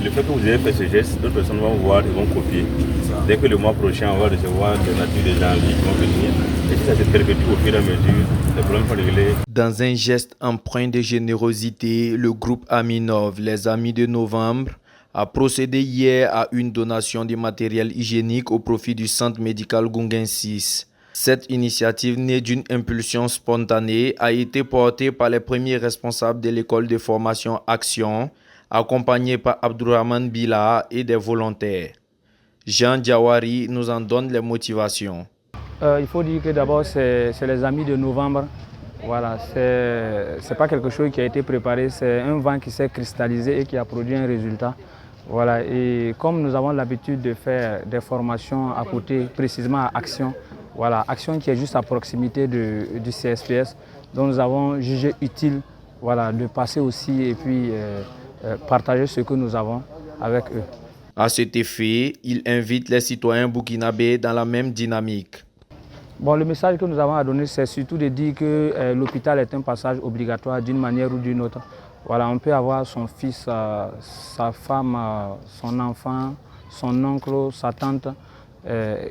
Le fait que vous ayez fait ce geste, d'autres personnes vont voir et vont copier. Dès que le mois prochain, on va recevoir des natures des gens qui vont venir. Et si ça se perpétue au fur et à mesure, les problèmes sont réglés. Dans un geste empreint de générosité, le groupe Aminov, les Amis de Novembre, a procédé hier à une donation de matériel hygiénique au profit du centre médical Gungen 6. Cette initiative, née d'une impulsion spontanée, a été portée par les premiers responsables de l'école de formation Action, accompagnés par Abdourahmane Bila et des volontaires. Jean Diawari nous en donne les motivations. Il faut dire que d'abord, c'est les Amis de Novembre. Voilà, c'est pas quelque chose qui a été préparé, c'est un vent qui s'est cristallisé et qui a produit un résultat. Voilà, et comme nous avons l'habitude de faire des formations à côté, précisément à Action, voilà, Action qui est juste à proximité du CSPS, donc nous avons jugé utile, voilà, de passer aussi et puis partager ce que nous avons avec eux. À cet effet, il invite les citoyens burkinabés dans la même dynamique. Bon, le message que nous avons à donner, c'est surtout de dire que l'hôpital est un passage obligatoire d'une manière ou d'une autre. Voilà, on peut avoir son fils, sa femme, son enfant, son oncle, sa tante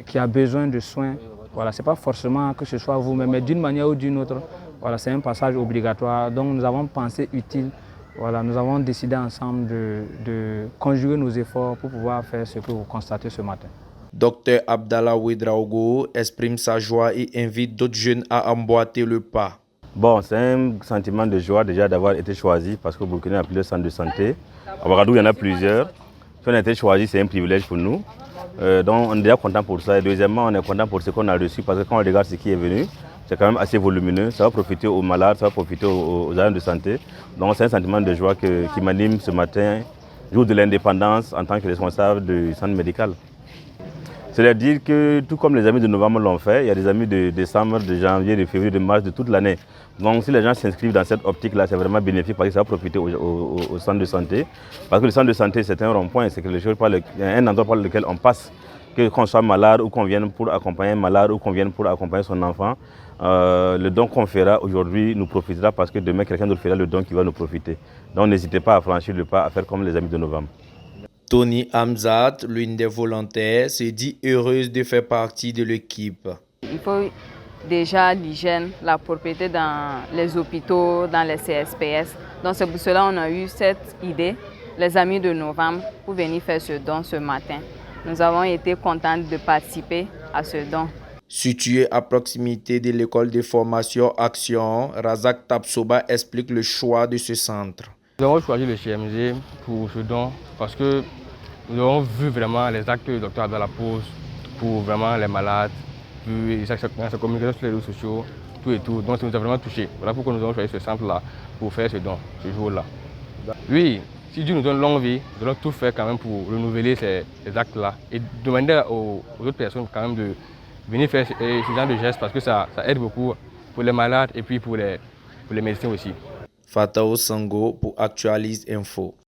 qui a besoin de soins. Voilà, ce n'est pas forcément que ce soit vous-même, mais d'une manière ou d'une autre, voilà, c'est un passage obligatoire. Donc nous avons pensé utile, voilà, nous avons décidé ensemble de conjuguer nos efforts pour pouvoir faire ce que vous constatez ce matin. Dr Abdallah Ouedraogo exprime sa joie et invite d'autres jeunes à emboîter le pas. Bon, c'est un sentiment de joie déjà d'avoir été choisi parce qu'au Burkina, il y a plusieurs centres de santé. À Ouagadougou, il y en a plusieurs. Si on a été choisi, c'est un privilège pour nous. Donc on est déjà content pour ça. Et deuxièmement, on est content pour ce qu'on a reçu parce que quand on regarde ce qui est venu, c'est quand même assez volumineux. Ça va profiter aux malades, ça va profiter aux agents de santé. Donc c'est un sentiment de joie qui m'anime ce matin, jour de l'indépendance en tant que responsable du centre médical. C'est-à-dire que tout comme les Amis de Novembre l'ont fait, il y a des Amis de décembre, de janvier, de février, de mars, de toute l'année. Donc si les gens s'inscrivent dans cette optique-là, c'est vraiment bénéfique parce que ça va profiter au centre de santé. Parce que le centre de santé, c'est un rond-point, c'est un endroit par lequel on passe. Qu'on soit malade ou qu'on vienne pour accompagner un malade ou qu'on vienne pour accompagner son enfant, le don qu'on fera aujourd'hui nous profitera parce que demain, quelqu'un d'autre fera le don qui va nous profiter. Donc n'hésitez pas à franchir le pas, à faire comme les Amis de Novembre. Tony Hamzat, l'une des volontaires, se dit heureuse de faire partie de l'équipe. Il faut déjà l'hygiène, la propreté dans les hôpitaux, dans les CSPS. Donc c'est pour cela qu'on a eu cette idée, les Amis de Novembre, pour venir faire ce don ce matin. Nous avons été contents de participer à ce don. Situé à proximité de l'école de formation Action, Razak Tapsoba explique le choix de ce centre. Nous avons choisi le CMG pour ce don parce que nous avons vu vraiment les actes du docteur Abdallah pose pour vraiment les malades, puis sa communication sur les réseaux sociaux, tout et tout. Donc ça nous a vraiment touché. Voilà pourquoi nous avons choisi ce centre-là pour faire ce don, ce jour-là. Oui, si Dieu nous donne longue vie, nous allons tout faire quand même pour renouveler ces actes-là et demander aux autres personnes quand même de venir faire ce genre de gestes parce que ça aide beaucoup pour les malades et puis pour les médecins aussi. Fatao Sango pour Actualise Info.